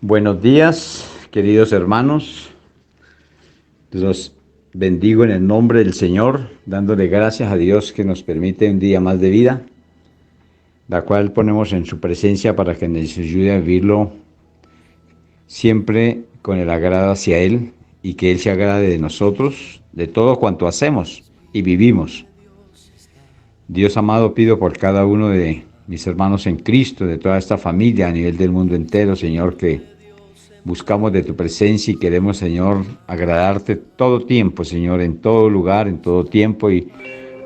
Buenos días, queridos hermanos. Los bendigo en el nombre del Señor, dándole gracias a Dios que nos permite un día más de vida, la cual ponemos en su presencia para que nos ayude a vivirlo siempre con el agrado hacia Él y que Él se agrade de nosotros, de todo cuanto hacemos y vivimos. Dios amado, pido por cada uno de mis hermanos en Cristo, de toda esta familia a nivel del mundo entero, Señor, que buscamos de tu presencia y queremos, Señor, agradarte todo tiempo, Señor, en todo lugar, en todo tiempo, y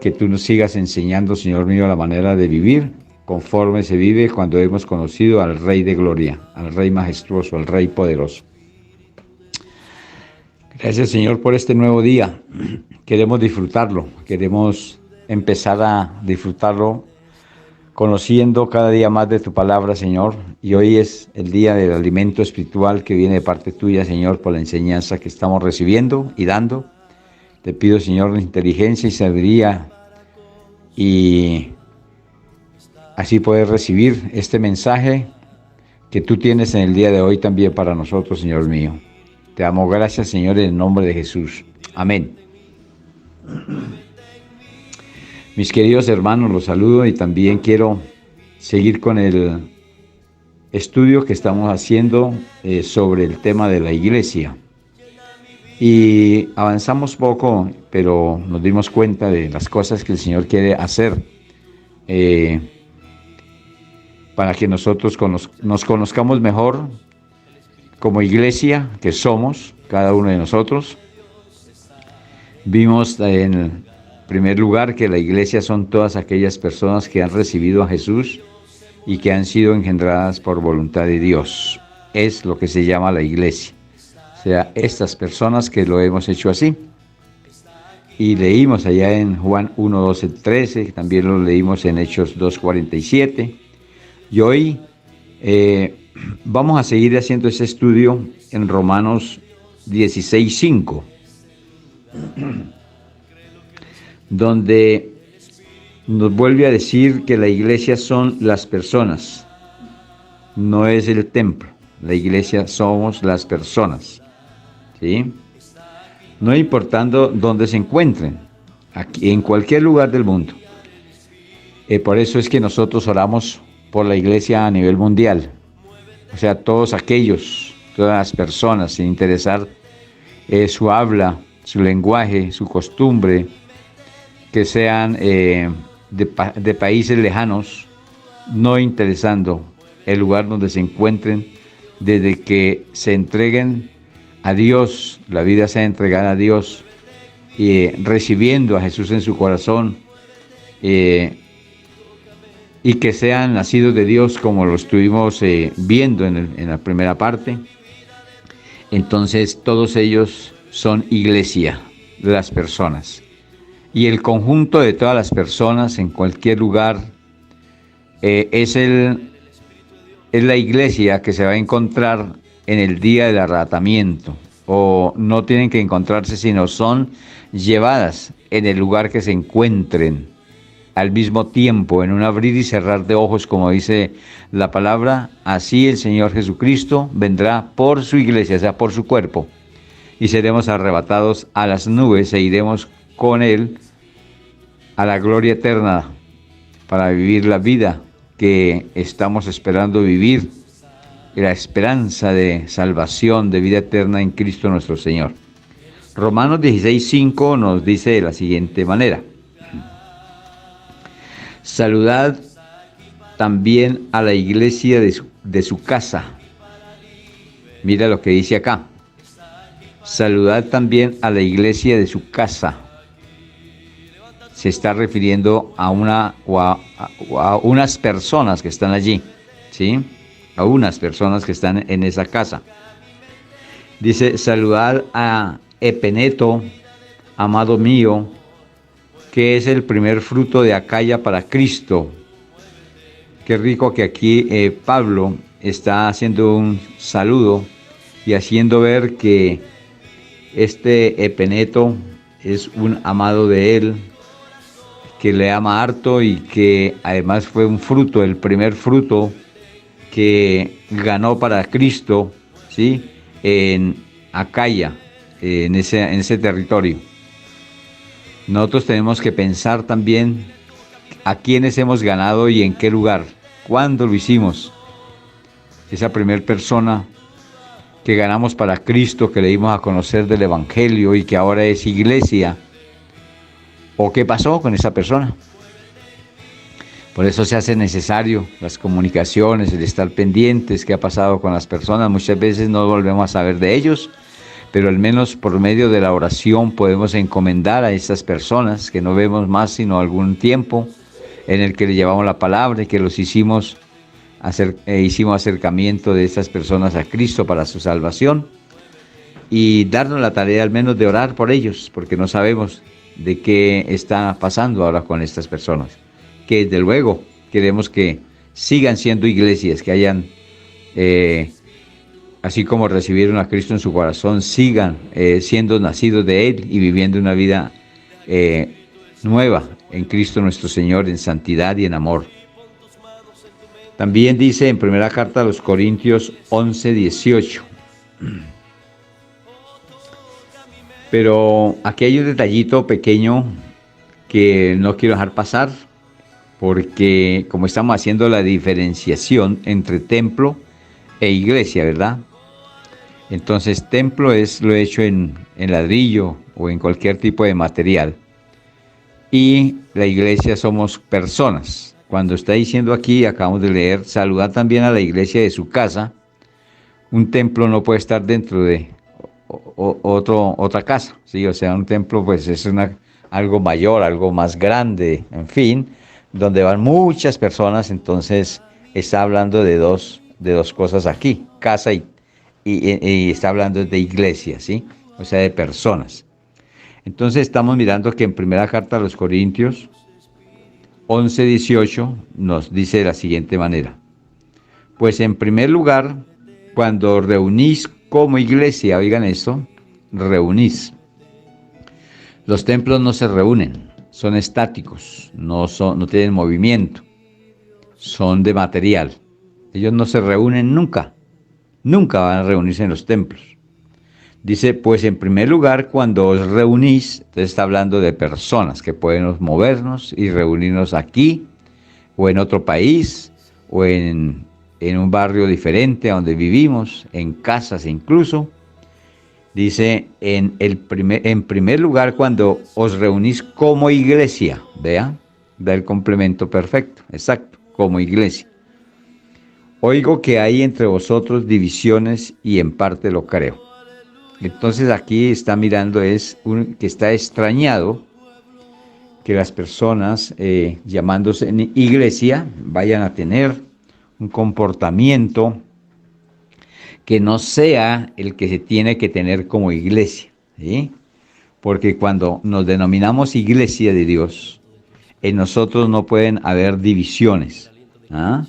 que tú nos sigas enseñando, Señor mío, la manera de vivir conforme se vive cuando hemos conocido al Rey de Gloria, al Rey majestuoso, al Rey poderoso. Gracias, Señor, por este nuevo día. Queremos disfrutarlo, queremos empezar a disfrutarlo conociendo cada día más de tu palabra, Señor, y hoy es el día del alimento espiritual que viene de parte tuya, Señor, por la enseñanza que estamos recibiendo y dando. Te pido, Señor, inteligencia y sabiduría y así poder recibir este mensaje que tú tienes en el día de hoy también para nosotros, Señor mío. Te damos gracias, Señor, en el nombre de Jesús. Amén. Mis queridos hermanos, los saludo y también quiero seguir con el estudio que estamos haciendo sobre el tema de la iglesia. Y avanzamos poco, pero nos dimos cuenta de las cosas que el Señor quiere hacer para que nosotros nos conozcamos mejor como iglesia que somos, cada uno de nosotros. Vimos en primer lugar que la iglesia son todas aquellas personas que han recibido a Jesús y que han sido engendradas por voluntad de Dios. Es lo que se llama la iglesia. O sea, estas personas que lo hemos hecho así. Y leímos allá en Juan 1, 12, 13, también lo leímos en Hechos 2, 47. Y hoy vamos a seguir haciendo ese estudio en Romanos 16, 5. Donde nos vuelve a decir que la iglesia son las personas, no es el templo. La iglesia somos las personas, ¿sí? No importando dónde se encuentren, aquí, en cualquier lugar del mundo. Por eso es que nosotros oramos por la iglesia a nivel mundial. O sea, todas las personas, sin interesar su habla, su lenguaje, su costumbre, que sean de países lejanos, no interesando el lugar donde se encuentren, desde que se entreguen a Dios, la vida sea entregada a Dios, recibiendo a Jesús en su corazón, y que sean nacidos de Dios como lo estuvimos viendo en la primera parte. Entonces todos ellos son iglesia, las personas. Y el conjunto de todas las personas en cualquier lugar es la iglesia que se va a encontrar en el día del arrebatamiento. O no tienen que encontrarse, sino son llevadas en el lugar que se encuentren al mismo tiempo, en un abrir y cerrar de ojos, como dice la palabra. Así el Señor Jesucristo vendrá por su iglesia, o sea, por su cuerpo, y seremos arrebatados a las nubes e iremos con Él a la gloria eterna para vivir la vida que estamos esperando vivir, la esperanza de salvación, de vida eterna en Cristo nuestro Señor. Romanos 16:5 nos dice de la siguiente manera: saludad también a la iglesia de su casa. Mira lo que dice acá: saludad también a la iglesia de su casa. Se está refiriendo a unas personas que están allí, ¿sí? A unas personas que están en esa casa. Dice: saludad a Epeneto, amado mío, que es el primer fruto de Acaya para Cristo. Qué rico que aquí Pablo está haciendo un saludo y haciendo ver que este Epeneto es un amado de él, que le ama harto y que además fue un fruto, el primer fruto que ganó para Cristo ¿sí? En Acaya, en ese territorio. Nosotros tenemos que pensar también a quiénes hemos ganado y en qué lugar, cuándo lo hicimos. Esa primera persona que ganamos para Cristo, que le dimos a conocer del Evangelio y que ahora es iglesia, o qué pasó con esa persona. Por eso se hace necesario las comunicaciones, el estar pendientes, qué ha pasado con las personas. Muchas veces no volvemos a saber de ellos, pero al menos por medio de la oración podemos encomendar a estas personas que no vemos más sino algún tiempo en el que le llevamos la palabra y que los hicimos acercamiento de estas personas a Cristo para su salvación, y darnos la tarea al menos de orar por ellos, porque no sabemos de qué está pasando ahora con estas personas, que desde luego queremos que sigan siendo iglesias, que hayan, así como recibieron a Cristo en su corazón, sigan siendo nacidos de Él y viviendo una vida nueva en Cristo nuestro Señor, en santidad y en amor. También dice en primera carta a los Corintios 11:18. Pero aquí hay un detallito pequeño que no quiero dejar pasar, porque como estamos haciendo la diferenciación entre templo e iglesia, ¿verdad? Entonces, templo es lo hecho en ladrillo o en cualquier tipo de material. Y la iglesia somos personas. Cuando está diciendo aquí, acabamos de leer, saludar también a la iglesia de su casa. Un templo no puede estar dentro de otra casa, ¿sí? O sea, un templo pues es algo mayor, algo más grande, en fin, donde van muchas personas. Entonces está hablando de dos cosas aquí, casa y está hablando de iglesia, ¿sí? O sea, de personas. Entonces estamos mirando que en primera carta a los Corintios 11:18 nos dice de la siguiente manera: pues en primer lugar, cuando reunís como iglesia, oigan esto, reunís. Los templos no se reúnen, son estáticos, no tienen movimiento, son de material. Ellos no se reúnen nunca, nunca van a reunirse en los templos. Dice, pues en primer lugar, cuando os reunís, entonces está hablando de personas que podemos movernos y reunirnos aquí, o en otro país, o en un barrio diferente a donde vivimos, en casas incluso. Dice, en primer lugar, cuando os reunís como iglesia, vea, da el complemento perfecto, exacto, como iglesia. Oigo que hay entre vosotros divisiones y en parte lo creo. Entonces aquí está mirando que está extrañado que las personas llamándose en iglesia vayan a tener un comportamiento que no sea el que se tiene que tener como iglesia, ¿sí? Porque cuando nos denominamos iglesia de Dios, en nosotros no pueden haber divisiones. ¿Ah?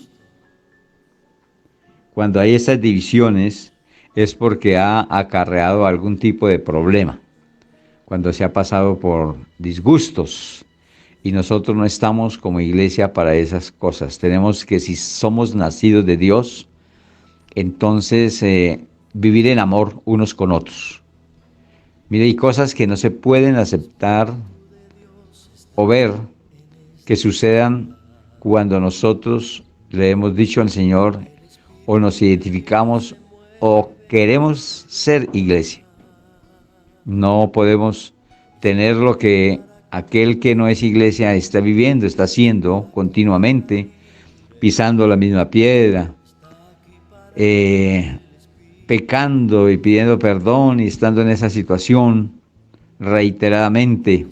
Cuando hay esas divisiones es porque ha acarreado algún tipo de problema, cuando se ha pasado por disgustos, y nosotros no estamos como iglesia para esas cosas. Tenemos que, si somos nacidos de Dios, entonces vivir en amor unos con otros. Mire, hay cosas que no se pueden aceptar o ver que sucedan cuando nosotros le hemos dicho al Señor o nos identificamos o queremos ser iglesia. No podemos tener lo que aquel que no es iglesia está viviendo, está haciendo continuamente, pisando la misma piedra, pecando y pidiendo perdón y estando en esa situación reiteradamente,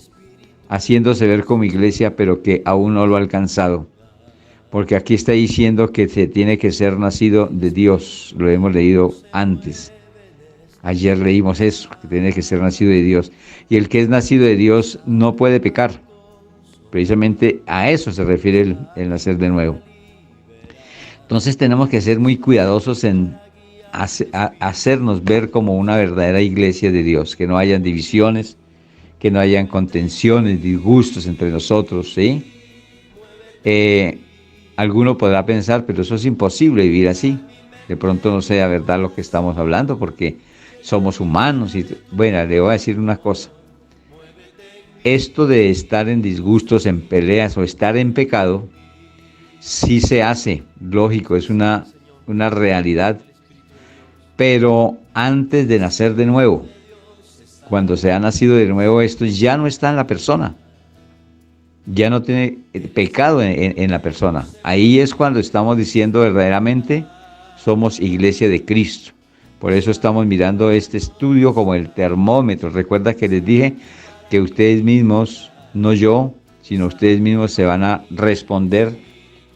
haciéndose ver como iglesia, pero que aún no lo ha alcanzado. Porque aquí está diciendo que se tiene que ser nacido de Dios, lo hemos leído antes. Ayer leímos eso, que tiene que ser nacido de Dios. Y el que es nacido de Dios no puede pecar. Precisamente a eso se refiere el nacer de nuevo. Entonces tenemos que ser muy cuidadosos en hacernos ver como una verdadera iglesia de Dios, que no hayan divisiones, que no hayan contenciones, disgustos entre nosotros, ¿sí? Alguno podrá pensar, pero eso es imposible vivir así. De pronto no sea verdad lo que estamos hablando porque somos humanos. Y bueno, le voy a decir una cosa. Esto de estar en disgustos, en peleas o estar en pecado, sí se hace, lógico, es una realidad, pero antes de nacer de nuevo, cuando se ha nacido de nuevo, esto ya no está en la persona, ya no tiene pecado en la persona. Ahí es cuando estamos diciendo verdaderamente somos iglesia de Cristo. Por eso estamos mirando este estudio como el termómetro. Recuerda que les dije que ustedes mismos, no yo, sino ustedes mismos se van a responder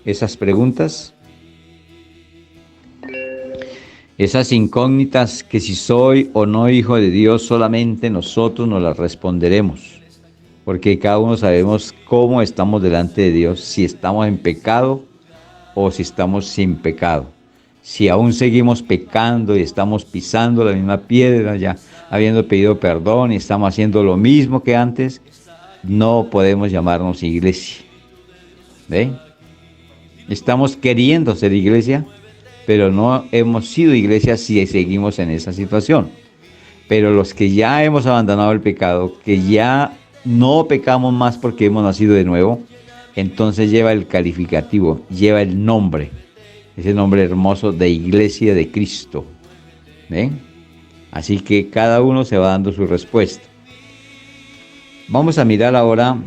esas preguntas, esas incógnitas que si soy o no hijo de Dios, solamente nosotros nos las responderemos, porque cada uno sabemos cómo estamos delante de Dios, si estamos en pecado o si estamos sin pecado. Si aún seguimos pecando y estamos pisando la misma piedra, ya habiendo pedido perdón y estamos haciendo lo mismo que antes, no podemos llamarnos iglesia. ¿Ve? Estamos queriendo ser iglesia, pero no hemos sido iglesia si seguimos en esa situación. Pero los que ya hemos abandonado el pecado, que ya no pecamos más porque hemos nacido de nuevo, entonces lleva el calificativo, lleva el nombre, ese nombre hermoso de Iglesia de Cristo. ¿Ven? Así que cada uno se va dando su respuesta. Vamos a mirar ahora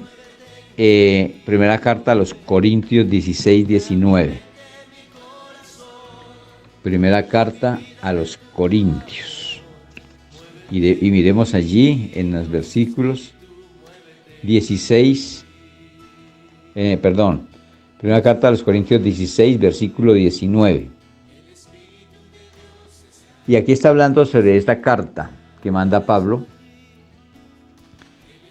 primera carta a los Corintios 16, 19. Primera carta a los Corintios. Y miremos allí en los versículos 16, primera carta a los Corintios 16, versículo 19. Y aquí está hablando sobre esta carta que manda Pablo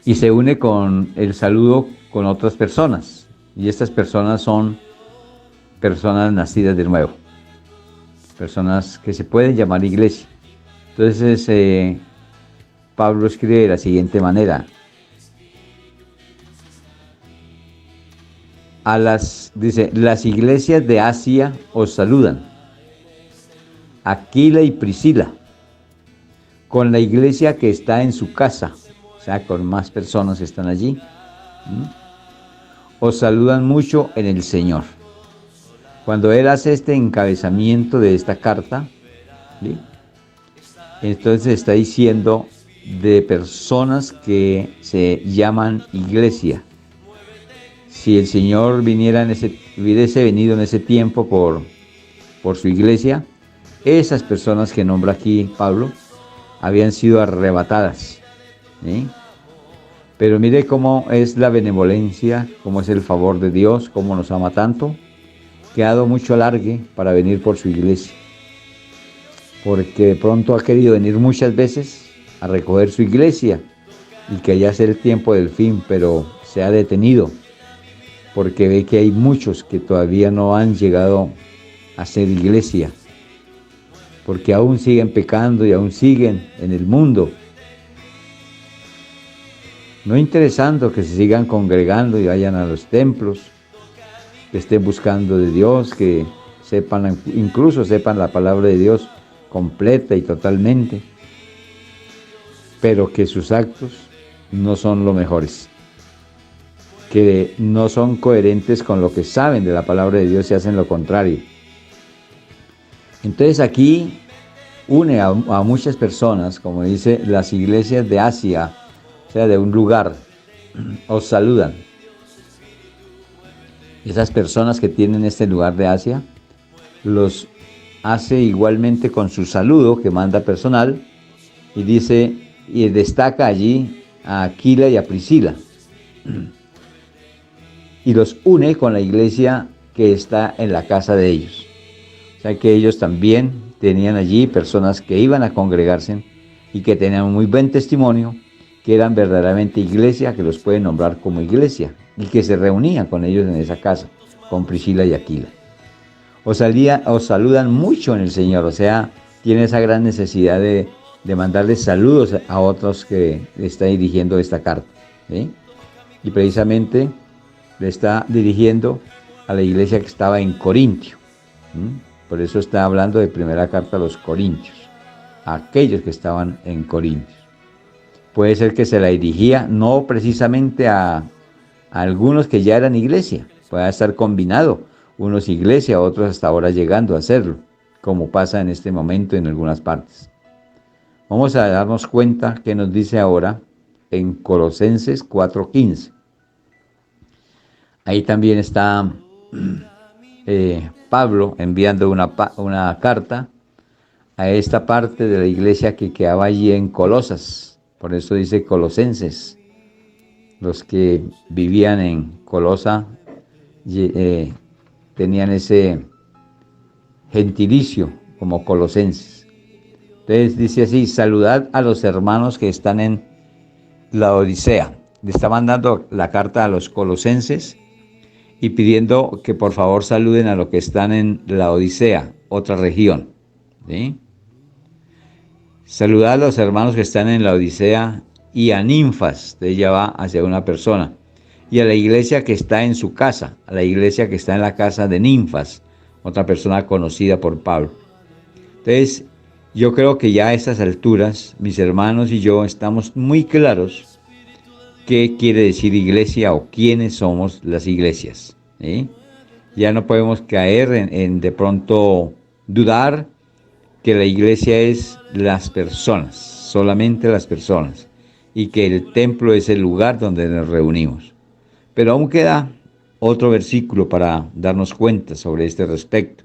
y se une con el saludo con otras personas. Y estas personas son personas nacidas de nuevo, personas que se pueden llamar iglesia. Entonces Pablo escribe de la siguiente manera: dice, las iglesias de Asia os saludan, Aquila y Priscila, con la iglesia que está en su casa, o sea, con más personas que están allí. Os saludan mucho en el Señor. Cuando él hace este encabezamiento de esta carta, ¿sí?, entonces está diciendo de personas que se llaman iglesia. Si el Señor hubiese venido en ese tiempo por su iglesia, esas personas que nombra aquí Pablo habían sido arrebatadas, ¿sí? Pero mire cómo es la benevolencia, cómo es el favor de Dios, cómo nos ama tanto, que ha dado mucho alargue para venir por su iglesia. Porque de pronto ha querido venir muchas veces a recoger su iglesia y que ya sea el tiempo del fin, pero se ha detenido porque ve que hay muchos que todavía no han llegado a ser iglesia, porque aún siguen pecando y aún siguen en el mundo, no interesando que se sigan congregando y vayan a los templos, que estén buscando de Dios, que incluso sepan la palabra de Dios completa y totalmente, pero que sus actos no son los mejores, que no son coherentes con lo que saben de la palabra de Dios y hacen lo contrario. Entonces aquí une a muchas personas, como dice, las iglesias de Asia, o sea, de un lugar, os saludan. Esas personas que tienen este lugar de Asia, los hace igualmente con su saludo que manda personal, y dice, y destaca allí a Aquila y a Priscila, y los une con la iglesia que está en la casa de ellos. O sea que ellos también tenían allí personas que iban a congregarse y que tenían un muy buen testimonio, que eran verdaderamente iglesia, que los pueden nombrar como iglesia, y que se reunían con ellos en esa casa, con Priscila y Aquila. Os saludan mucho en el Señor, o sea, tiene esa gran necesidad de mandarles saludos a otros que le está dirigiendo esta carta, ¿sí? Y precisamente le está dirigiendo a la iglesia que estaba en Corintio, ¿sí? Por eso está hablando de primera carta a los Corintios, a aquellos que estaban en Corintios. Puede ser que se la dirigía no precisamente a algunos que ya eran iglesia, puede estar combinado, unos iglesia, otros hasta ahora llegando a hacerlo, como pasa en este momento en algunas partes. Vamos a darnos cuenta que nos dice ahora en Colosenses 4:15. Ahí también está Pablo enviando una carta a esta parte de la iglesia que quedaba allí en Colosas. Por eso dice Colosenses. Los que vivían en Colosa tenían ese gentilicio como colosenses. Entonces dice así: saludad a los hermanos que están en la Odisea. Le está mandando la carta a los colosenses y pidiendo que por favor saluden a los que están en la Odisea, otra región. ¿Sí? Saludad a los hermanos que están en la Odisea y a Ninfas, de ella va hacia una persona, y a la iglesia que está en su casa, a la iglesia que está en la casa de Ninfas, otra persona conocida por Pablo. Entonces, yo creo que ya a estas alturas, mis hermanos y yo estamos muy claros qué quiere decir iglesia o quiénes somos las iglesias. ¿Sí? Ya no podemos caer en de pronto dudar que la iglesia es las personas, solamente las personas, y que el templo es el lugar donde nos reunimos. Pero aún queda otro versículo para darnos cuenta sobre este respecto.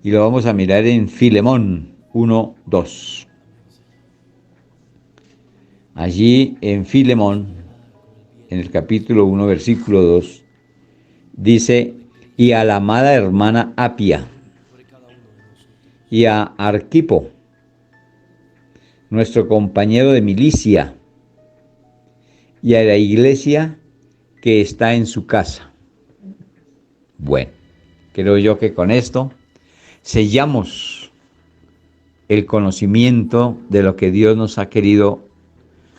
Y lo vamos a mirar en Filemón 1:2. Allí en Filemón, en el capítulo 1, versículo 2, dice: y a la amada hermana Apia, y a Arquipo, nuestro compañero de milicia, y a la iglesia que está en su casa. Bueno, creo yo que con esto sellamos el conocimiento de lo que Dios nos ha querido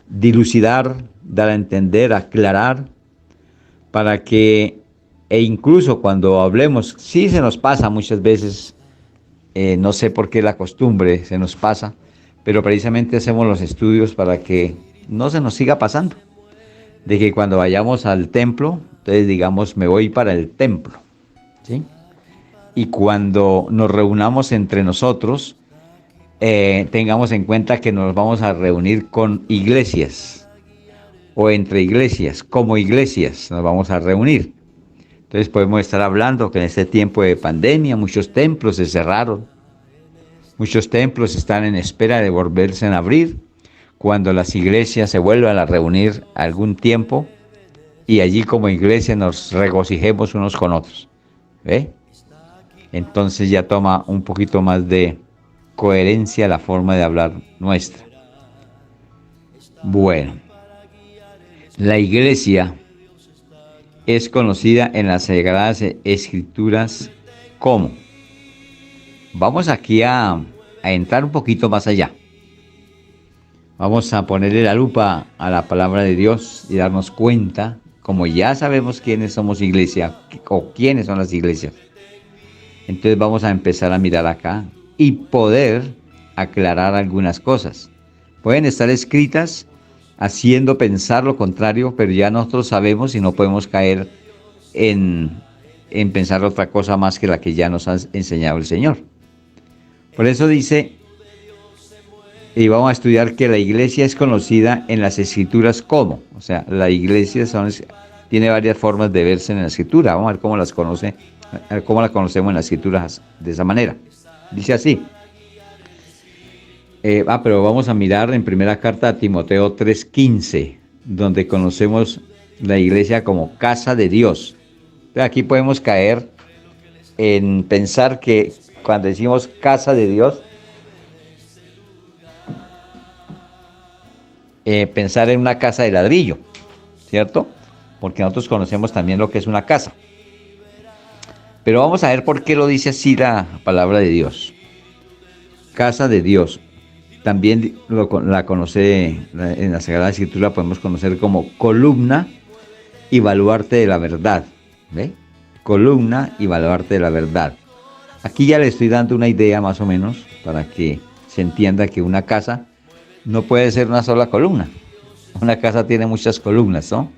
dilucidar, dar a entender, aclarar, para que, e incluso cuando hablemos, sí se nos pasa muchas veces, no sé por qué la costumbre se nos pasa, pero precisamente hacemos los estudios para que no se nos siga pasando, de que cuando vayamos al templo, entonces digamos, me voy para el templo, ¿sí? Y cuando nos reunamos entre nosotros, tengamos en cuenta que nos vamos a reunir con iglesias, o entre iglesias, como iglesias nos vamos a reunir. Entonces podemos estar hablando que en este tiempo de pandemia muchos templos se cerraron, muchos templos están en espera de volverse a abrir, cuando las iglesias se vuelvan a reunir algún tiempo, y allí como iglesia nos regocijemos unos con otros. ¿Ve? Entonces ya toma un poquito más de coherencia la forma de hablar nuestra. Bueno, la iglesia es conocida en las Sagradas Escrituras como. Vamos aquí a entrar un poquito más allá. Vamos a ponerle la lupa a la palabra de Dios y darnos cuenta, como ya sabemos quiénes somos iglesia o quiénes son las iglesias. Entonces vamos a empezar a mirar acá y poder aclarar algunas cosas. Pueden estar escritas haciendo pensar lo contrario, pero ya nosotros sabemos y no podemos caer en pensar otra cosa más que la que ya nos ha enseñado el Señor. Por eso dice, y vamos a estudiar que la iglesia es conocida en las Escrituras como, o sea, la iglesia tiene varias formas de verse en la Escritura. Vamos a ver cómo la conocemos en las Escrituras de esa manera. Dice así. Pero vamos a mirar en primera carta a Timoteo 3:15, donde conocemos la iglesia como casa de Dios. Entonces aquí podemos caer en pensar que cuando decimos casa de Dios, pensar en una casa de ladrillo, ¿cierto? Porque nosotros conocemos también lo que es una casa. Pero vamos a ver por qué lo dice así la palabra de Dios. Casa de Dios. También la conoce en la Sagrada Escritura, podemos conocer como columna y baluarte de la verdad. ¿Ve? Columna y baluarte de la verdad. Aquí ya le estoy dando una idea más o menos para que se entienda que una casa no puede ser una sola columna. Una casa tiene muchas columnas, ¿no?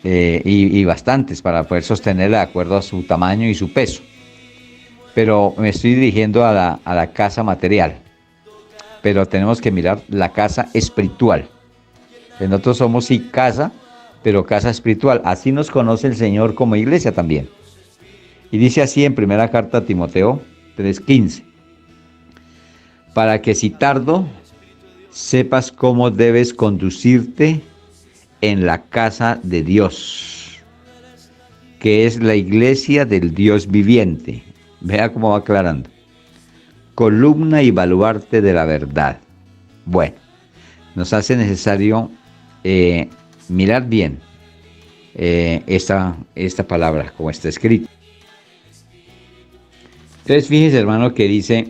Y bastantes para poder sostenerla de acuerdo a su tamaño y su peso. Pero me estoy dirigiendo a la casa material. Pero tenemos que mirar la casa espiritual. Nosotros somos sí casa, pero casa espiritual. Así nos conoce el Señor como iglesia también. Y dice así en primera carta a Timoteo 3:15. Para que si tardo, sepas cómo debes conducirte en la casa de Dios, que es la iglesia del Dios viviente. Vea cómo va aclarando. Columna y baluarte de la verdad. Bueno, nos hace necesario mirar bien esta palabra, como está escrito. Entonces, fíjese, hermano, que dice,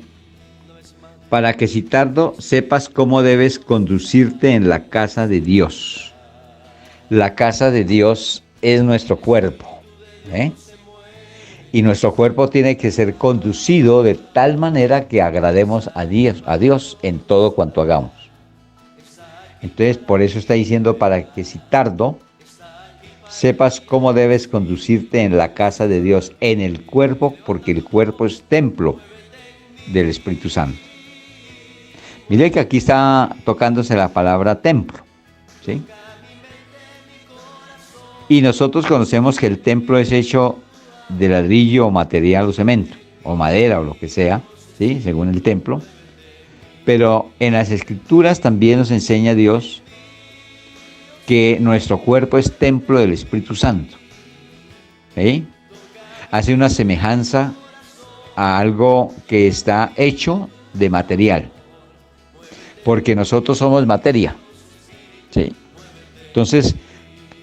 para que si tardo sepas cómo debes conducirte en la casa de Dios. La casa de Dios es nuestro cuerpo, ¿eh? Y nuestro cuerpo tiene que ser conducido de tal manera que agrademos a Dios en todo cuanto hagamos. Entonces, por eso está diciendo, para que si tardo, sepas cómo debes conducirte en la casa de Dios, en el cuerpo, porque el cuerpo es templo del Espíritu Santo. Mire que aquí está tocándose la palabra templo, ¿sí? Y nosotros conocemos que el templo es hecho de ladrillo o material o cemento, o madera o lo que sea, ¿sí? Según el templo. Pero en las Escrituras también nos enseña Dios que nuestro cuerpo es templo del Espíritu Santo. ¿Sí? Hace una semejanza a algo que está hecho de material, porque nosotros somos materia. ¿Sí? Entonces,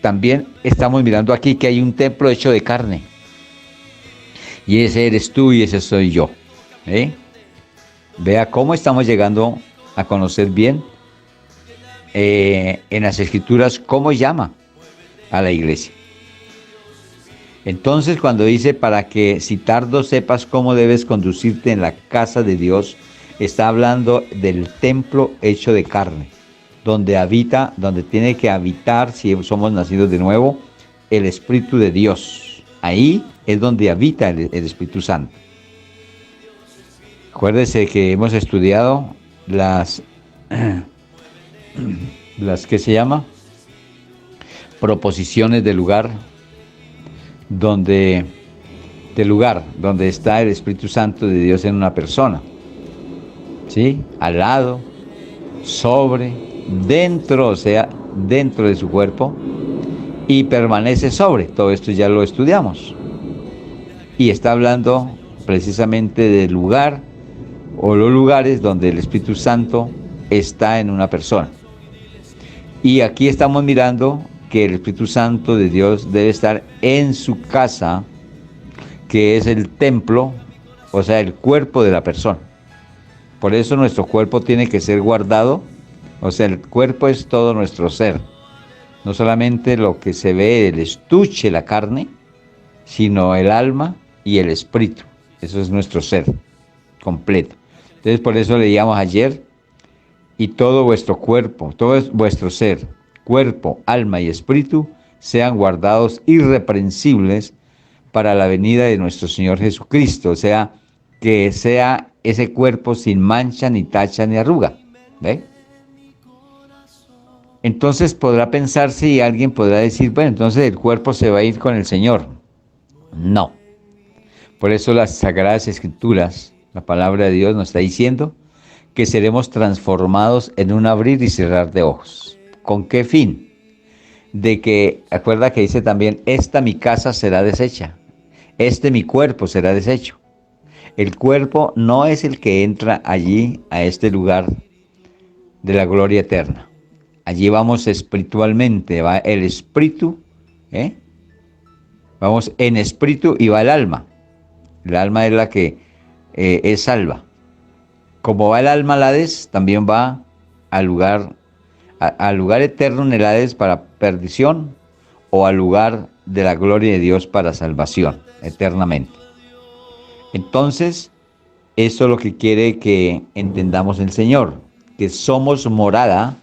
también estamos mirando aquí que hay un templo hecho de carne, y ese eres tú y ese soy yo. ¿Sí? Vea cómo estamos llegando a conocer bien en las Escrituras cómo llama a la iglesia. Entonces, cuando dice, para que si tardo sepas cómo debes conducirte en la casa de Dios, está hablando del templo hecho de carne, donde tiene que habitar, si somos nacidos de nuevo, el Espíritu de Dios. Ahí es donde habita el Espíritu Santo. Acuérdese que hemos estudiado las que se llama proposiciones del lugar donde está el Espíritu Santo de Dios en una persona, ¿sí? Al lado, sobre, dentro, o sea, dentro de su cuerpo, y permanece sobre. Todo esto ya lo estudiamos. Y está hablando precisamente del lugar o los lugares donde el Espíritu Santo está en una persona. Y aquí estamos mirando que el Espíritu Santo de Dios debe estar en su casa, que es el templo, o sea, el cuerpo de la persona. Por eso nuestro cuerpo tiene que ser guardado, o sea, el cuerpo es todo nuestro ser. No solamente lo que se ve, el estuche, la carne, sino el alma y el espíritu. Eso es nuestro ser completo. Entonces, por eso leíamos ayer, y todo vuestro cuerpo, todo vuestro ser, cuerpo, alma y espíritu, sean guardados irreprensibles para la venida de nuestro Señor Jesucristo. O sea, que sea ese cuerpo sin mancha, ni tacha, ni arruga. ¿Ve? Entonces podrá pensarse y alguien podrá decir, bueno, entonces el cuerpo se va a ir con el Señor. No. Por eso las Sagradas Escrituras, la palabra de Dios nos está diciendo que seremos transformados en un abrir y cerrar de ojos. ¿Con qué fin? De que, acuerda que dice también, esta mi casa será deshecha, este mi cuerpo será deshecho. El cuerpo no es el que entra allí, a este lugar de la gloria eterna. Allí vamos espiritualmente, va el espíritu, vamos en espíritu y va el alma. El alma es la que es salva. Como va el alma al Hades, también va al lugar eterno en el Hades para perdición, o al lugar de la gloria de Dios para salvación, eternamente. Entonces, eso es lo que quiere que entendamos el Señor, que somos morada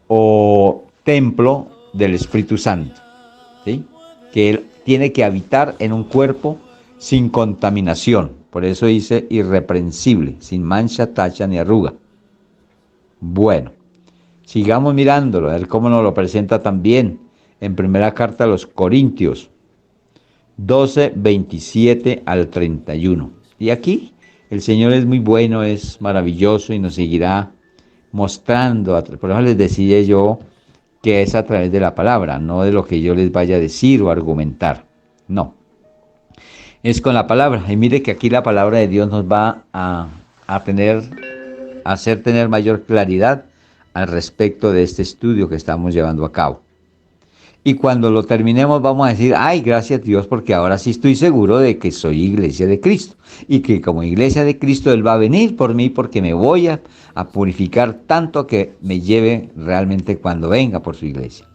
o templo del Espíritu Santo, ¿sí? Que Él tiene que habitar en un cuerpo sin contaminación. Por eso dice irreprensible, sin mancha, tacha ni arruga. Bueno, sigamos mirándolo, a ver cómo nos lo presenta también en primera carta a los Corintios 12, 27 al 31. Y aquí el Señor es muy bueno, es maravilloso y nos seguirá mostrando. Por eso les decía yo que es a través de la palabra, no de lo que yo les vaya a decir o argumentar. No, es con la palabra. Y mire que aquí la palabra de Dios nos va a hacer tener mayor claridad al respecto de este estudio que estamos llevando a cabo. Y cuando lo terminemos vamos a decir, ay, gracias a Dios, porque ahora sí estoy seguro de que soy iglesia de Cristo. Y que como iglesia de Cristo Él va a venir por mí porque me voy a purificar tanto que me lleve realmente cuando venga por su iglesia.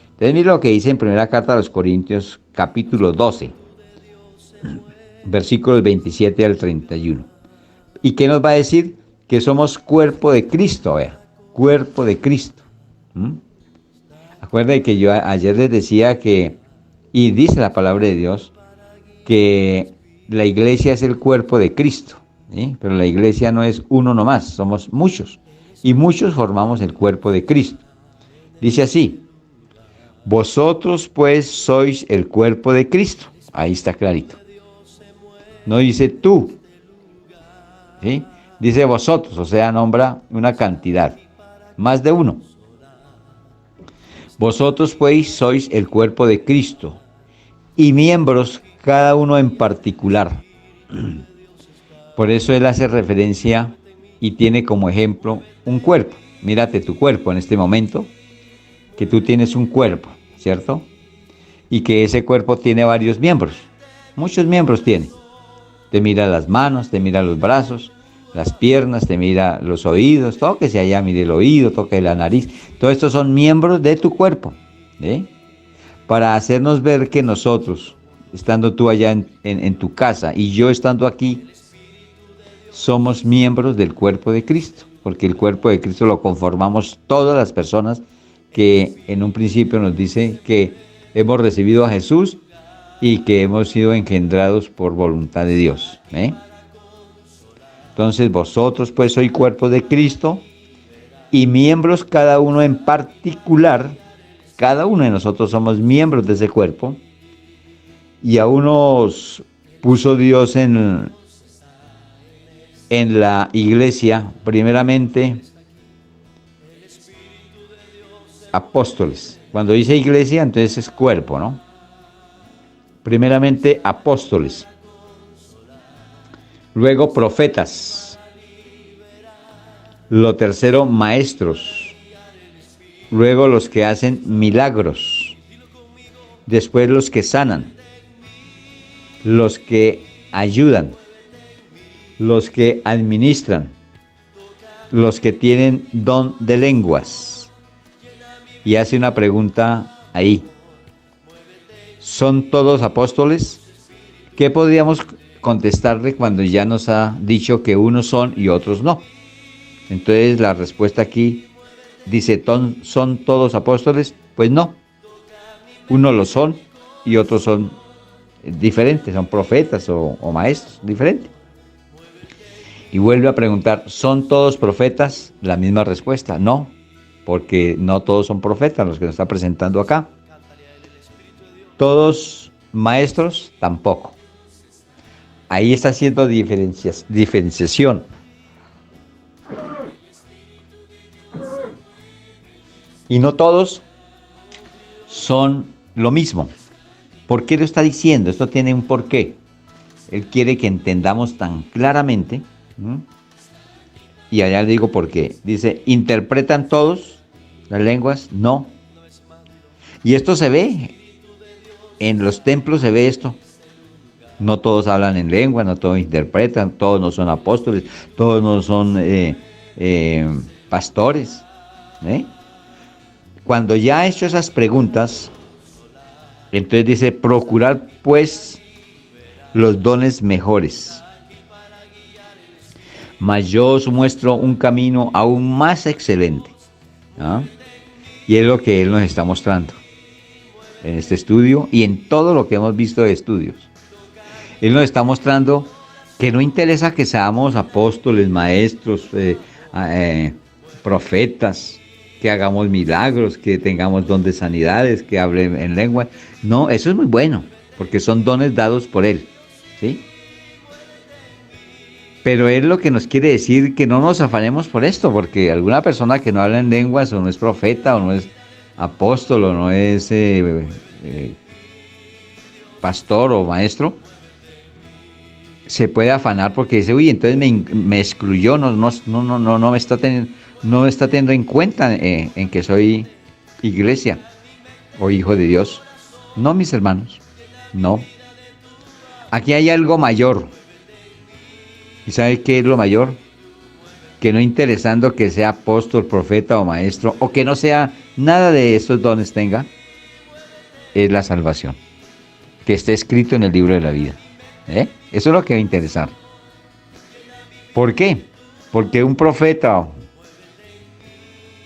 Entonces mire lo que dice en primera carta a los Corintios, capítulo 12, versículos 27 al 31. ¿Y qué nos va a decir? Que somos cuerpo de Cristo, vea, cuerpo de Cristo. Acuérdense que yo ayer les decía que, y dice la palabra de Dios, que la iglesia es el cuerpo de Cristo, ¿sí? Pero la iglesia no es uno nomás, somos muchos, y muchos formamos el cuerpo de Cristo. Dice así, vosotros pues sois el cuerpo de Cristo, ahí está clarito. No dice tú, ¿sí? Dice vosotros, o sea, nombra una cantidad, más de uno. Vosotros pues sois el cuerpo de Cristo y miembros cada uno en particular. Por eso él hace referencia y tiene como ejemplo un cuerpo. Mírate tu cuerpo en este momento, que tú tienes un cuerpo, ¿cierto? Y que ese cuerpo tiene varios miembros. Muchos miembros tiene. Te mira las manos, te mira los brazos, las piernas, te mira los oídos, tóquese allá, mire el oído, toque la nariz. Todos estos son miembros de tu cuerpo, ¿sí? Para hacernos ver que nosotros, estando tú allá en tu casa y yo estando aquí, somos miembros del cuerpo de Cristo, porque el cuerpo de Cristo lo conformamos todas las personas que en un principio nos dice que hemos recibido a Jesús y que hemos sido engendrados por voluntad de Dios. Entonces vosotros pues sois cuerpo de Cristo y miembros cada uno en particular. Cada uno de nosotros somos miembros de ese cuerpo y a unos puso Dios en la iglesia, primeramente apóstoles. Cuando dice iglesia, entonces es cuerpo, ¿no? Primeramente apóstoles, luego profetas, lo tercero maestros, luego los que hacen milagros, después los que sanan, los que ayudan, los que administran, los que tienen don de lenguas. Y hace una pregunta ahí. ¿Son todos apóstoles? ¿Qué podríamos contestarle cuando ya nos ha dicho que unos son y otros no? Entonces la respuesta aquí dice, ¿son todos apóstoles? Pues no. Unos lo son y otros son diferentes, son profetas o maestros diferentes. Y vuelve a preguntar, ¿son todos profetas? La misma respuesta, no, porque no todos son profetas los que nos está presentando acá. Todos maestros, tampoco. Ahí está haciendo diferenciación. Y no todos son lo mismo. ¿Por qué lo está diciendo? Esto tiene un porqué. Él quiere que entendamos tan claramente. Y allá le digo por qué. Dice, ¿interpretan todos las lenguas? No. Y esto se ve. En los templos se ve esto. No todos hablan en lengua, no todos interpretan, todos no son apóstoles, todos no son pastores. Cuando ya ha hecho esas preguntas, entonces dice, procurar pues los dones mejores. Mas yo os muestro un camino aún más excelente. ¿Ah? Y es lo que Él nos está mostrando en este estudio y en todo lo que hemos visto de estudios. Él nos está mostrando que no interesa que seamos apóstoles, maestros, profetas, que hagamos milagros, que tengamos don de sanidades, que hablen en lengua. No, eso es muy bueno, porque son dones dados por Él, ¿sí? Pero Él lo que nos quiere decir que no nos afanemos por esto, porque alguna persona que no habla en lenguas o no es profeta o no es apóstol o no es pastor o maestro, se puede afanar porque dice, uy, entonces me excluyó, no me está teniendo en cuenta en que soy iglesia o hijo de Dios. No, mis hermanos, no. Aquí hay algo mayor. ¿Y sabe qué es lo mayor? Que no interesando que sea apóstol, profeta o maestro, o que no sea nada de estos dones tenga, es la salvación, que esté escrito en el libro de la vida. Eso es lo que va a interesar. ¿Por qué? Porque un profeta,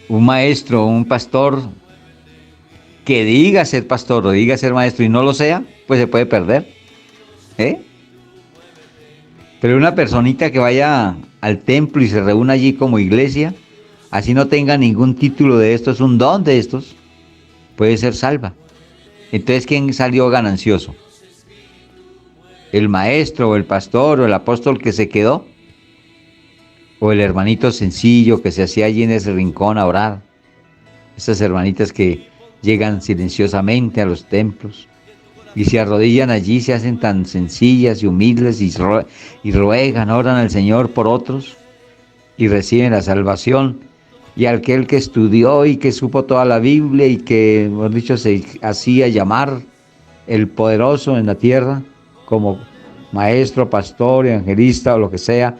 un maestro, un pastor que diga ser pastor o diga ser maestro y no lo sea, pues se puede perder. Pero una personita que vaya al templo y se reúna allí como iglesia, así no tenga ningún título de estos, un don de estos, puede ser salva. Entonces, ¿quién salió ganancioso? ¿El maestro o el pastor o el apóstol que se quedó? ¿O el hermanito sencillo que se hacía allí en ese rincón a orar? Esas hermanitas que llegan silenciosamente a los templos y se arrodillan allí, se hacen tan sencillas y humildes y ruegan, oran al Señor por otros y reciben la salvación. Y aquel que estudió y que supo toda la Biblia y que, hemos dicho, se hacía llamar el poderoso en la tierra como maestro, pastor, evangelista o lo que sea,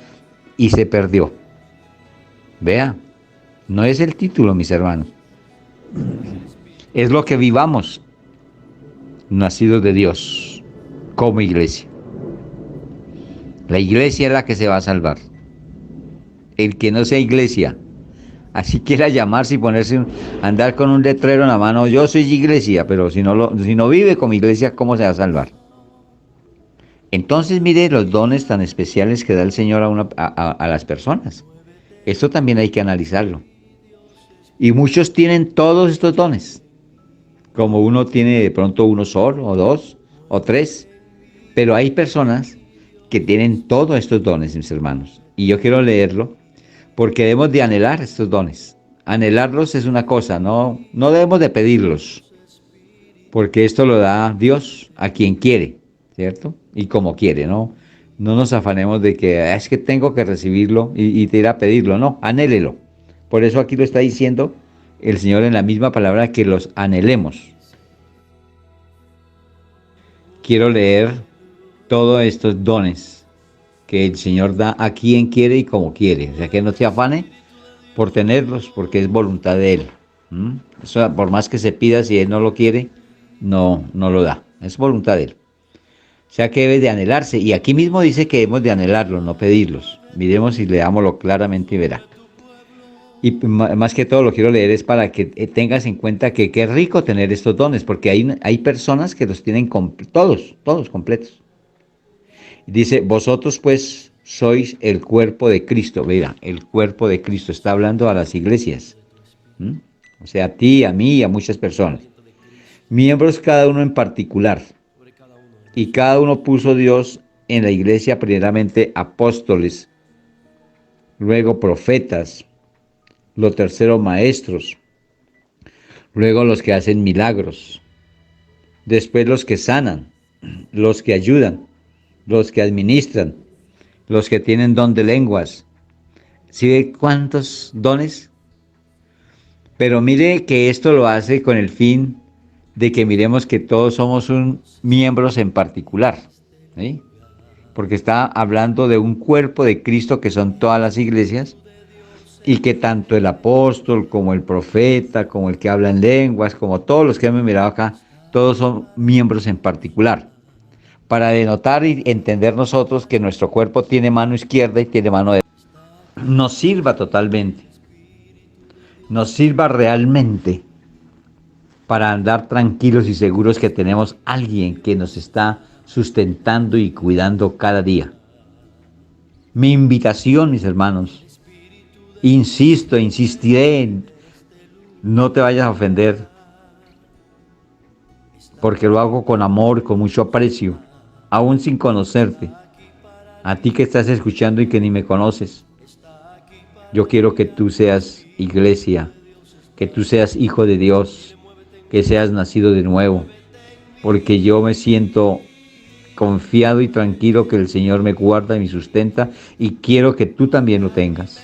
y se perdió. Vea, no es el título, mis hermanos, es lo que vivamos nacidos de Dios como iglesia. La iglesia es la que se va a salvar. El que no sea iglesia, así quiera llamarse y ponerse, andar con un letrero en la mano, yo soy iglesia, pero si no vive como iglesia, ¿cómo se va a salvar? Entonces mire los dones tan especiales que da el Señor a las personas. Esto también hay que analizarlo. Y muchos tienen todos estos dones, como uno tiene de pronto uno solo, o dos, o tres. Pero hay personas que tienen todos estos dones, mis hermanos. Y yo quiero leerlo, porque debemos de anhelar estos dones. Anhelarlos es una cosa, no debemos de pedirlos, porque esto lo da Dios a quien quiere, ¿cierto? Y como quiere, ¿no? No nos afanemos de que es que tengo que recibirlo y te ir a pedirlo, no, anhélelo. Por eso aquí lo está diciendo el Señor en la misma palabra, que los anhelemos. Quiero leer todos estos dones que el Señor da a quien quiere y como quiere. O sea, que no se afane por tenerlos, porque es voluntad de Él. Eso, por más que se pida, si Él no lo quiere, no lo da. Es voluntad de Él. O sea que debe de anhelarse. Y aquí mismo dice que debemos de anhelarlos, no pedirlos. Miremos y leámoslo claramente y verá. Y más que todo lo quiero leer es para que tengas en cuenta que qué rico tener estos dones, porque hay personas que los tienen todos completos. Dice, vosotros pues sois el cuerpo de Cristo. Mira, el cuerpo de Cristo está hablando a las iglesias. O sea, a ti, a mí y a muchas personas. Miembros cada uno en particular. Y cada uno puso Dios en la iglesia primeramente apóstoles, luego profetas, lo tercero maestros, luego los que hacen milagros, después los que sanan, los que ayudan, los que administran, los que tienen don de lenguas. ¿Sí ve cuántos dones? Pero mire que esto lo hace con el fin de que miremos que todos somos miembros en particular, ¿sí? Porque está hablando de un cuerpo de Cristo que son todas las iglesias, y que tanto el apóstol como el profeta, como el que habla en lenguas, como todos los que hemos mirado acá, todos son miembros en particular. para denotar y entender nosotros que nuestro cuerpo tiene mano izquierda y tiene mano derecha. Nos sirva totalmente, nos sirva realmente para andar tranquilos y seguros que tenemos alguien que nos está sustentando y cuidando cada día. Mi invitación, mis hermanos, insisto, insistiré, no te vayas a ofender, porque lo hago con amor, con mucho aprecio, aún sin conocerte. A ti que estás escuchando y que ni me conoces, yo quiero que tú seas iglesia, que tú seas hijo de Dios, que seas nacido de nuevo, porque yo me siento confiado y tranquilo que el Señor me guarda y me sustenta, y quiero que tú también lo tengas,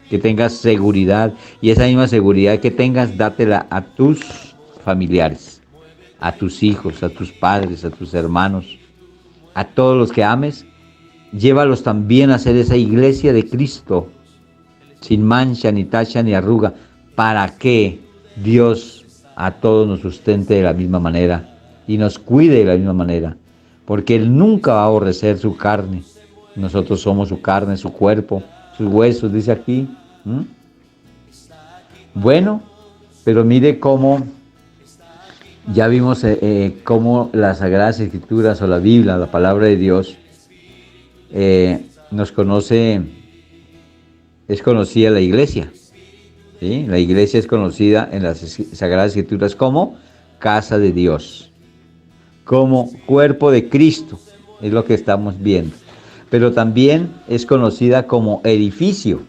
que tengas seguridad, y esa misma seguridad que tengas, dátela a tus familiares, a tus hijos, a tus padres, a tus hermanos, a todos los que ames. Llévalos también a ser esa iglesia de Cristo, sin mancha, ni tacha, ni arruga, para que Dios a todos nos sustente de la misma manera y nos cuide de la misma manera, porque Él nunca va a aborrecer su carne. Nosotros somos su carne, su cuerpo, sus huesos, dice aquí. Bueno, pero mire cómo ya vimos cómo las Sagradas Escrituras o la Biblia, la palabra de Dios, nos conoce, es conocida la iglesia, ¿sí? La iglesia es conocida en las Sagradas Escrituras como casa de Dios, como cuerpo de Cristo, es lo que estamos viendo. Pero también es conocida como edificio,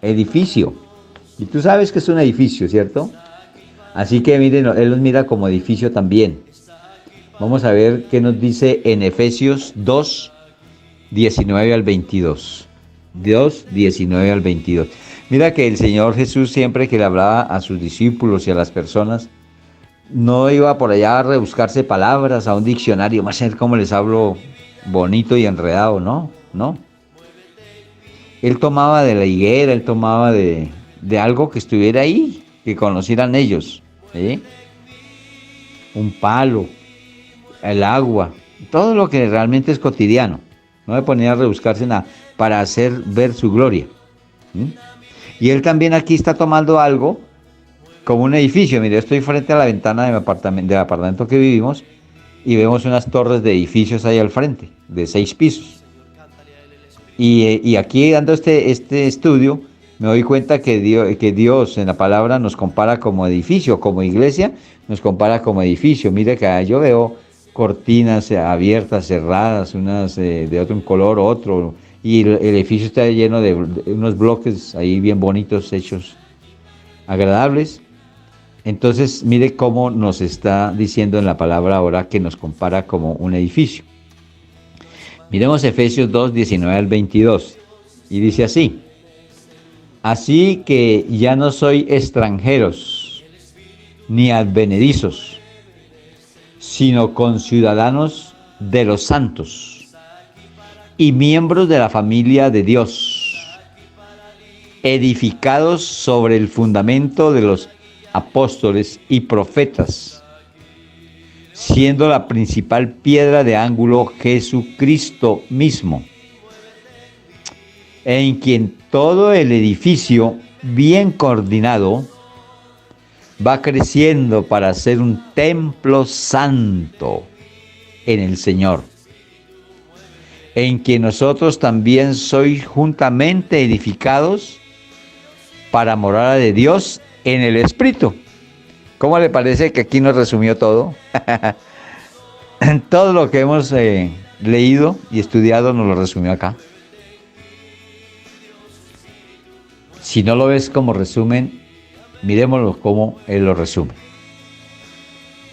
edificio. Y tú sabes que es un edificio, ¿cierto? Así que miren, Él nos mira como edificio también. Vamos a ver qué nos dice en Efesios 2, 19 al 22. 2, 19 al 22. Mira que el Señor Jesús, siempre que le hablaba a sus discípulos y a las personas, no iba por allá a rebuscarse palabras a un diccionario, más bien como les hablo bonito y enredado, no, no. Él tomaba de la higuera, él tomaba de algo que estuviera ahí, que conocieran ellos, ¿sí? Un palo, el agua, todo lo que realmente es cotidiano. No me ponía a rebuscarse nada para hacer ver su gloria. ¿Sí? Y él también aquí está tomando algo como un edificio. Mire, estoy frente a la ventana de del apartamento que vivimos y vemos unas torres de edificios ahí al frente, de 6 pisos. Y aquí dando este estudio, me doy cuenta que Dios en la palabra nos compara como edificio, como iglesia, nos compara como edificio. Mire que yo veo cortinas abiertas, cerradas, unas de otro color, otro, y el edificio está lleno de unos bloques ahí bien bonitos, hechos agradables. Entonces, mire cómo nos está diciendo en la palabra ahora que nos compara como un edificio. Miremos Efesios 2, 19 al 22, y dice así: así que ya no soy extranjeros ni advenedizos, sino conciudadanos de los santos y miembros de la familia de Dios, edificados sobre el fundamento de los apóstoles y profetas, siendo la principal piedra de ángulo Jesucristo mismo, en quien todo el edificio bien coordinado va creciendo para ser un templo santo en el Señor, en quien nosotros también sois juntamente edificados para morada de Dios en el Espíritu. ¿Cómo le parece que aquí nos resumió todo? Todo lo que hemos leído y estudiado nos lo resumió acá. Si no lo ves como resumen, miremoslo como Él lo resume.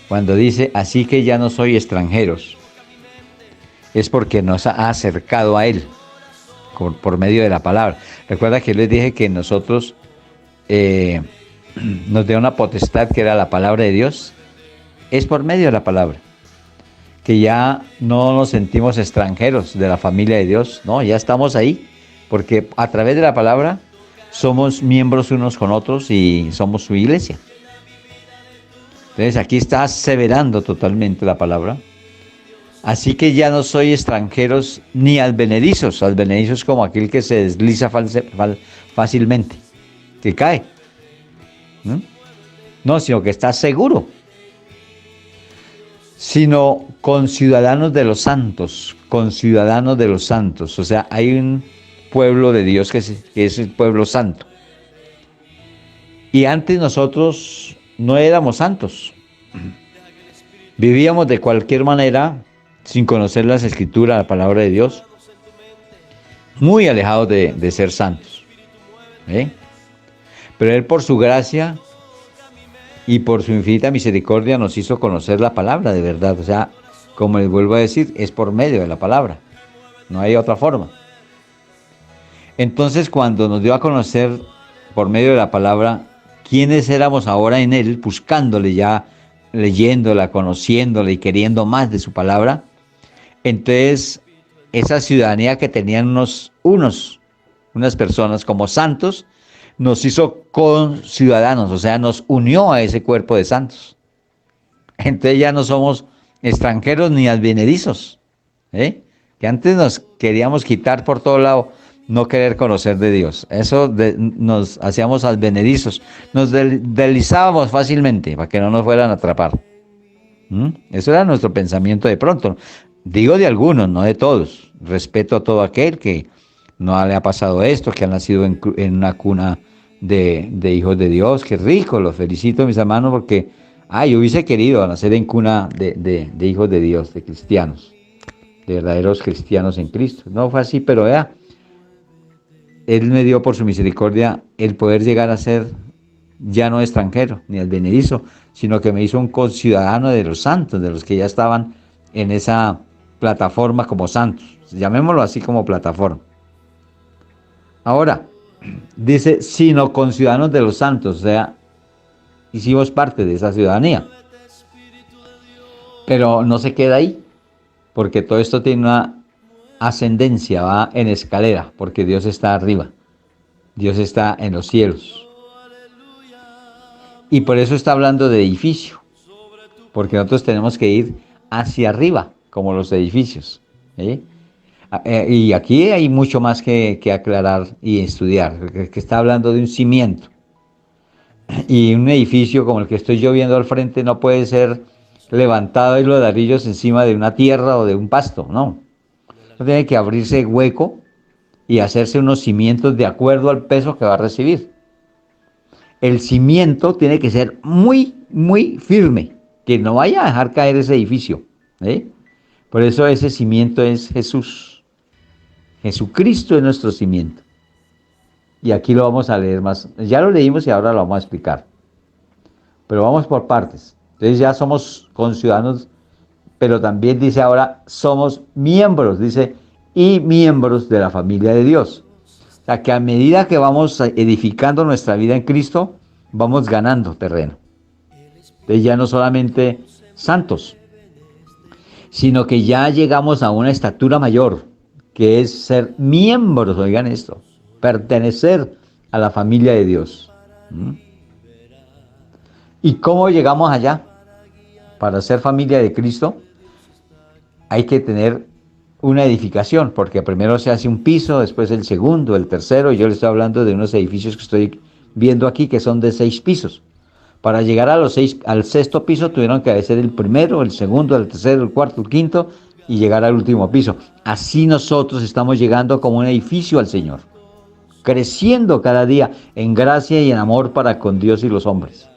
Cuando dice, así que ya no soy extranjeros, es porque nos ha acercado a Él por medio de la palabra. Recuerda que les dije que nosotros nos dio una potestad que era la palabra de Dios. Es por medio de la palabra que ya no nos sentimos extranjeros de la familia de Dios. No, ya estamos ahí, porque a través de la palabra somos miembros unos con otros y somos su iglesia. Entonces aquí está aseverando totalmente la palabra Así que ya no soy extranjeros ni advenedizos. Advenedizos como aquel que se desliza fácilmente, que cae. ¿No? No, sino que está seguro. Sino conciudadanos de los santos, conciudadanos de los santos. O sea, hay un pueblo de Dios que es el pueblo santo. Y antes nosotros no éramos santos. Vivíamos de cualquier manera, sin conocer las escrituras, la palabra de Dios, muy alejados de ser santos. ¿Eh? Pero Él por su gracia y por su infinita misericordia nos hizo conocer la palabra de verdad. O sea, como les vuelvo a decir, es por medio de la palabra. No hay otra forma. Entonces, cuando nos dio a conocer por medio de la palabra quiénes éramos ahora en Él, buscándole ya, leyéndola, conociéndole y queriendo más de su palabra, entonces esa ciudadanía que tenían unas personas como santos, nos hizo conciudadanos, o sea, nos unió a ese cuerpo de santos. Entonces ya no somos extranjeros ni advenedizos, ¿eh? Que antes nos queríamos quitar por todo lado, no querer conocer de Dios. Nos hacíamos advenedizos, nos deslizábamos fácilmente para que no nos fueran a atrapar. Eso era nuestro pensamiento de pronto. Digo de algunos, no de todos. Respeto a todo aquel que no le ha pasado esto, que ha nacido en una cuna de hijos de Dios. Qué rico, los felicito, mis hermanos, porque yo hubiese querido nacer en cuna de hijos de Dios, de cristianos, de verdaderos cristianos en Cristo. No fue así, pero vea, Él me dio por su misericordia el poder llegar a ser ya no extranjero, ni advenedizo, sino que me hizo un conciudadano de los santos, de los que ya estaban en esa plataforma como santos. Llamémoslo así, como plataforma. Ahora, dice, sino conciudadanos de los santos, o sea, hicimos parte de esa ciudadanía. Pero no se queda ahí, porque todo esto tiene una ascendencia, va en escalera, porque Dios está arriba, Dios está en los cielos. Y por eso está hablando de edificio, porque nosotros tenemos que ir hacia arriba, como los edificios. ¿Eh? Y aquí hay mucho más que aclarar y estudiar, que está hablando de un cimiento. Y un edificio como el que estoy yo viendo al frente no puede ser levantado y los ladrillos encima de una tierra o de un pasto, no. Tiene que abrirse hueco y hacerse unos cimientos de acuerdo al peso que va a recibir. El cimiento tiene que ser muy, muy firme, que no vaya a dejar caer ese edificio. Por eso ese cimiento es Jesús. Jesucristo es nuestro cimiento. Y aquí lo vamos a leer más. Ya lo leímos y ahora lo vamos a explicar. Pero vamos por partes. Entonces ya somos conciudadanos, pero también dice ahora somos miembros, dice, y miembros de la familia de Dios. O sea que a medida que vamos edificando nuestra vida en Cristo, vamos ganando terreno. Entonces ya no solamente santos, sino que ya llegamos a una estatura mayor, que es ser miembros, oigan esto, pertenecer a la familia de Dios. ¿Y cómo llegamos allá? Para ser familia de Cristo hay que tener una edificación, porque primero se hace un piso, después el segundo, el tercero, y yo le estoy hablando de unos edificios que estoy viendo aquí que son de 6 pisos. Para llegar al 6º piso tuvieron que hacer el primero, el segundo, el tercero, el cuarto, el quinto y llegar al último piso. Así nosotros estamos llegando como un edificio al Señor, creciendo cada día en gracia y en amor para con Dios y los hombres.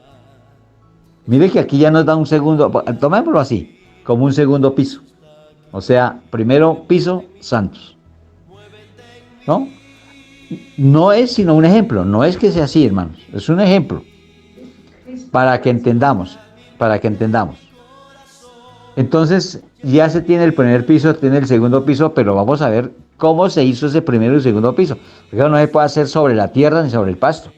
Mire que aquí ya nos da un segundo, tomémoslo así, como un segundo piso. O sea, primero piso, santos. ¿No? No es sino un ejemplo, no es que sea así, hermanos, es un ejemplo. Para que entendamos. Entonces, ya se tiene el primer piso, tiene el segundo piso, pero vamos a ver cómo se hizo ese primero y segundo piso. Porque no se puede hacer sobre la tierra ni sobre el pasto.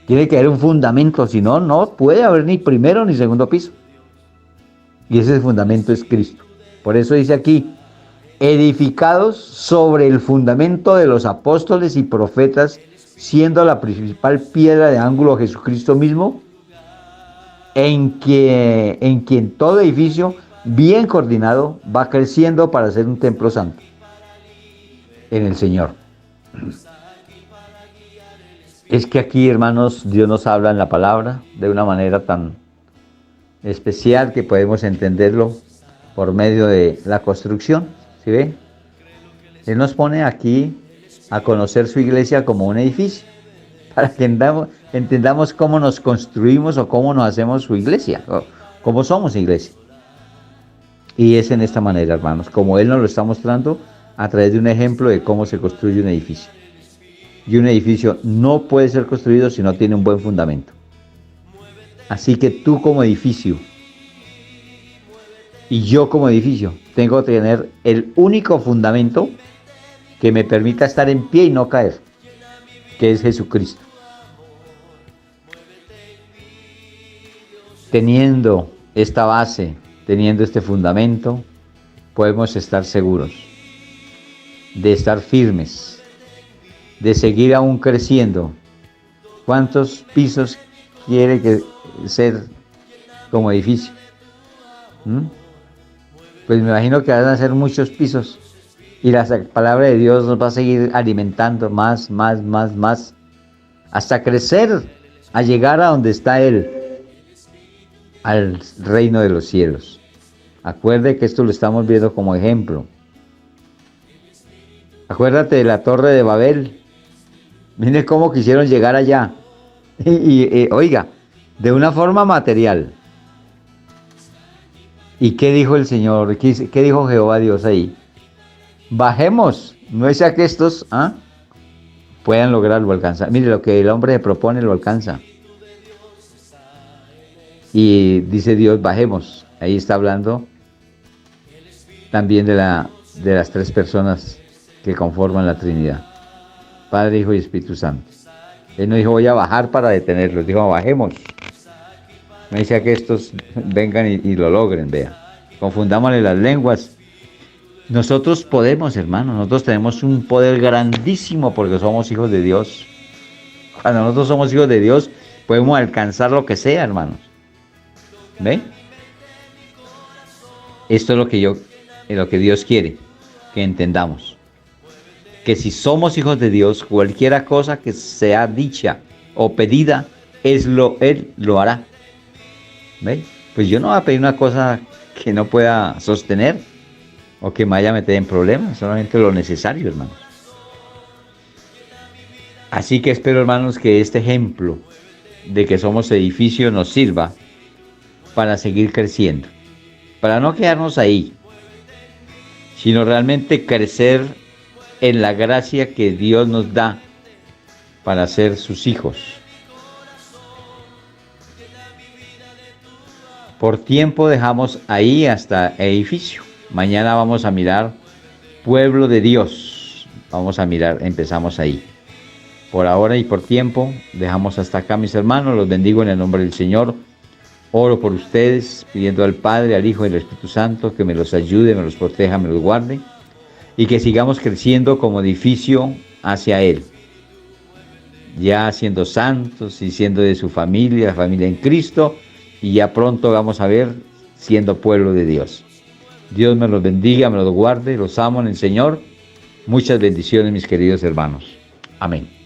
Tiene que haber un fundamento, si no, no puede haber ni primero ni segundo piso. Y ese fundamento es Cristo. Por eso dice aquí, edificados sobre el fundamento de los apóstoles y profetas, siendo la principal piedra de ángulo Jesucristo mismo, en quien todo edificio bien coordinado, va creciendo para ser un templo santo en el Señor. Es que aquí, hermanos, Dios nos habla en la palabra de una manera tan especial que podemos entenderlo por medio de la construcción. ¿Sí ve? Él nos pone aquí a conocer su iglesia como un edificio, para que entendamos cómo nos construimos o cómo nos hacemos su iglesia, o cómo somos iglesia. Y es en esta manera, hermanos, como Él nos lo está mostrando a través de un ejemplo de cómo se construye un edificio. Y un edificio no puede ser construido si no tiene un buen fundamento. Así que tú como edificio y yo como edificio tengo que tener el único fundamento que me permita estar en pie y no caer, que es Jesucristo. Teniendo esta base, teniendo este fundamento, podemos estar seguros de estar firmes, de seguir aún creciendo. ¿Cuántos pisos quiere ser como edificio? Pues me imagino que van a ser muchos pisos. Y la palabra de Dios nos va a seguir alimentando más, hasta crecer, a llegar a donde está Él, al reino de los cielos. Acuerde que esto lo estamos viendo como ejemplo. Acuérdate de la Torre de Babel. Mire cómo quisieron llegar allá. Oiga, de una forma material. ¿Y qué dijo el Señor? ¿Qué dijo Jehová Dios ahí? Bajemos, no sea que estos puedan lograrlo, alcanzar. Mire, lo que el hombre se propone lo alcanza. Y dice Dios, bajemos. Ahí está hablando también de las tres personas que conforman la Trinidad. Padre, Hijo y Espíritu Santo. Él no dijo, voy a bajar para detenerlos. Dijo, bajemos. No dice que estos vengan y lo logren, vea. Confundámosle las lenguas. Nosotros podemos, hermanos, nosotros tenemos un poder grandísimo porque somos hijos de Dios. Cuando nosotros somos hijos de Dios, podemos alcanzar lo que sea, hermanos. ¿Ve? Esto es lo que Dios quiere que entendamos. Que si somos hijos de Dios, cualquier cosa que sea dicha o pedida, Él lo hará. ¿Ve? Pues yo no voy a pedir una cosa que no pueda sostener o que me vaya a meter en problemas, solamente lo necesario, hermanos. Así que espero, hermanos, que este ejemplo de que somos edificio nos sirva para seguir creciendo, para no quedarnos ahí, sino realmente crecer en la gracia que Dios nos da para ser sus hijos. Por tiempo dejamos ahí hasta edificio. Mañana vamos a mirar pueblo de Dios. Empezamos ahí. Por ahora y por tiempo dejamos hasta acá, mis hermanos. Los bendigo en el nombre del Señor. Oro por ustedes, pidiendo al Padre, al Hijo y al Espíritu Santo que me los ayude, me los proteja, me los guarde. Y que sigamos creciendo como edificio hacia Él. Ya siendo santos y siendo de su familia en Cristo. Y ya pronto vamos a ver siendo pueblo de Dios. Dios me los bendiga, me los guarde, los amo en el Señor. Muchas bendiciones, mis queridos hermanos. Amén.